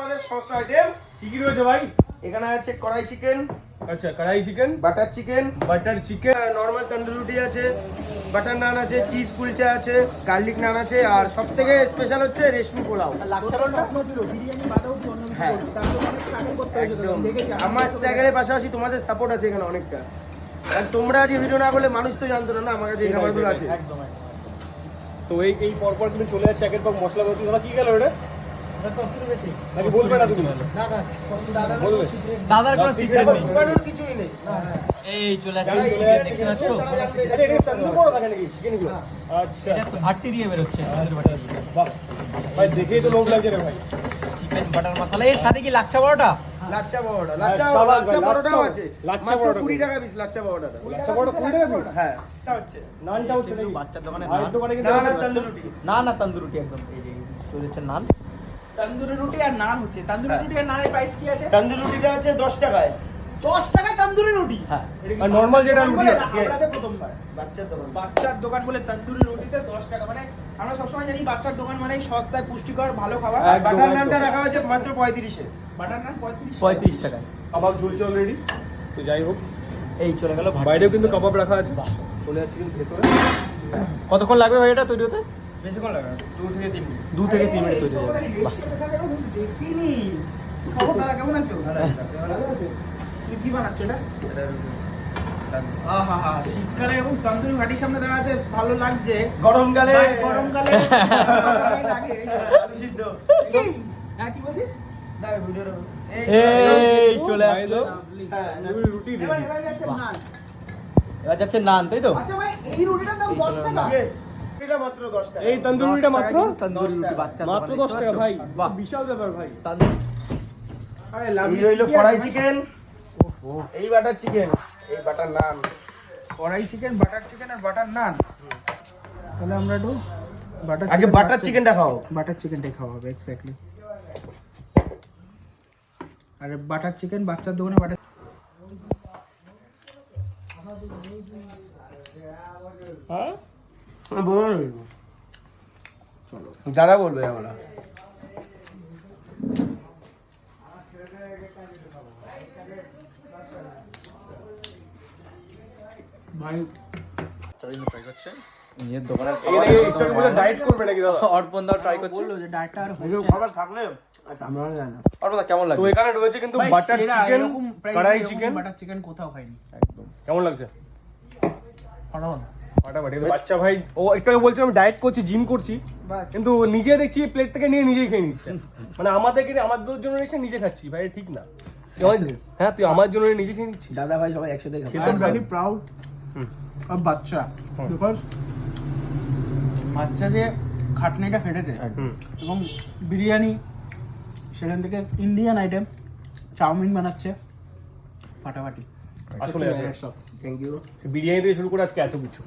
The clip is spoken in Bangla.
আমাদের সস্তা আইটেম। কি কি রয়েছে ভাই? এখানে আছে কড়াই চিকেন, আচ্ছা কড়াই chicken, butter chicken, normal tandoori রুটি আছে, বাটার নান আছে, চিজ কুলচা আছে, গার্লিক নান আছে, আর সবথেকে স্পেশাল হচ্ছে রেশমি পোলাও। হ্যাঁ একদম, আমার স্ট্যাগারের পাশাপাশি তোমাদের সাপোর্ট আছে এখানে অনেকটা। আর তোমরা যে ভিডিও না করলে মানুষ তো জানতো না আমার কাছে এই খাবারগুলো আছে। একদম। তো এই পরপর তুমি চলে যাচ্ছে একের পর মশলা বলতে দাদা কি গেল ওটা? নাকি বলবে না তুমি? দাদার কোনো সিক্রেট নেই, দোকানের কিছুই নেই। এই চলে যারা আসছে Indian দেখতে পাচ্ছ, আরে এটা তন্দুর বড় থাকে নাকি চিকেনগুলো? আচ্ছা আটটি দিয়ে বেরোচ্ছে আমাদের বাড়ি। বাহ ভাই দেখেই তো লোভ লাগছে রে ভাই। চিকেন বাটার মশলা এর সাথে কি লাচ্ছা বড়টা? লাচ্চা পরোটা, সবাই লাচ্চা পরোটাও আছে, লাচ্ছা মাত্র পরোটা 20 টাকা পিস লাচ্ছা পরোটাটা। লাচ্ছা বড় 20 টাকা পিস? হ্যাঁ এটা হচ্ছে নানটা হচ্ছে নাকি? বাচ্চার দোকানে আর দোকানে কিন্তু নান আর তন্দুরি রুটি। না তন্দুরি রুটি একদম এই যে চলে যাচ্ছে নান। তন্দুরি রুটি আর নান হচ্ছে। তন্দুরি রুটি আর নানের প্রাইস কি আছে? তন্দুরি রুটিটা আছে 10 টাকায়। 10 টাকায় তন্দুরি রুটি। হ্যাঁ আর নরমাল যেটা রুটি বলে আছে, না, yes. আপনাদের প্রথমবার বাচ্চার দোকান। বাচ্চার দোকান বলে তন্দুরি রুটিতে 10 টাকা, মানে আমরা সবসময় জানি বাচ্চার দোকান মানে সস্তায় পুষ্টিকর ভালো খাবার। আর একদম, বাটার নানটা একদম। রাখা হয়েছে মাত্র 35 এ। বাটার নান 35 35 টাকায়। কাবাব ঝুলছে অলরেডি। তো যাই হোক এই চলে গেল ভাত। বাইরেও কিন্তু কাবাব রাখা আছে। চলে যাচ্ছে কিন্তু ভেতরে। কতক্ষণ লাগবে ভাই এটা তৈরি হতে? বেশিক্ষণ লাগে না, 2 থেকে 3 মিনিট। 2 থেকে 3 মিনিট তৈরি হয়ে যাবে। বাহ। দেখিনি। খবর দাদা কেমন আছো? তুমি কি বানাচ্ছো এটা? আহা হা, শীতকালে এবং তন্দুরি ভাটির সামনে দাঁড়াতে ভালো লাগছে। গরমকালে গরমকালে ভালোই লাগে। আলু সিদ্ধ। হ্যাঁ কি বলছিস? দাঁড়া ভিডিওটা। এই চলে আসলো। হ্যাঁ রুটি এবার রেডি। এবার যাচ্ছে নান। এবার যাচ্ছে নান, তাই তো? আচ্ছা ভাই এই রুটিটার দাম 10 টাকা। ইয়েস, এটা মাত্র 10 টাকা। এই তন্দুরিটা মাত্র তন্দুরি রুটি বাচ্চা মাত্র 10 টাকা ভাই। বাহ। বিশাল ব্যাপার ভাই। তন্দুরি। আরে এই লাভলি রইলো কি কড়াই আছে? চিকেন, এই বাটার চিকেন, এই বাটার নান। কড়াই চিকেন, বাটার চিকেন আর বাটার নান। তাহলে আমরা একটু আগে বাটার চিকেনটা খাও। বাটার চিকেনটাই খাওয়া হবে এক্স্যাক্টলি। আর বাটার চিকেন বাচ্চার দোকানে বাটার হ্যাঁ? চলো যারা বলবে আমরা ভাই নিজের দোকানের একটু মধ্যে ডায়েট করবে নাকি দাদা? অর্পণ দাও ট্রাই করছে। বললো যে ডায়েটটা আর এরকম হচ্ছে খাবার থাকলে আমরা যায় না। অর্পণ দা কেমন তো লাগছে? এখানে রয়েছে কিন্তু ভাই, বাটার সেরা, চিকেন, এরকম price কড়াই এরকম চিকেন। বাটার চিকেন কোথাও খাইনি। একদম কেমন লাগছে? ফাটাফাটি। ফাটাফাটি। তো বাচ্চা ভাই ও একটু আগে বলছিল আমি ডায়েট করছি, জিম করছি, কিন্তু নিজে দেখছি প্লেট থেকে নিয়ে নিজেই খেয়ে নিচ্ছে। মানে আমাদেরকে আমাদের জন্য এসে নিজে খাচ্ছি ভাই, এটা ঠিক না। তুই হ্যাঁ তুই আমার জন্য নিজে খেয়ে নিচ্ছিস। দাদা ভাই সবাই একসাথে খাবো। সেটা I am very proud of বাচ্চা বিকজ বাচ্চা যে খাটনিটা ফেটেছে হুম। এবং বিরিয়ানি সেখান থেকে ইন্ডিয়ান আইটেম চাউমিন বানাচ্ছে ফাটাফাটি। আসলে থ্যাংক ইউ। বিরিয়ানি থেকে শুরু করে আজকে এত কিছু।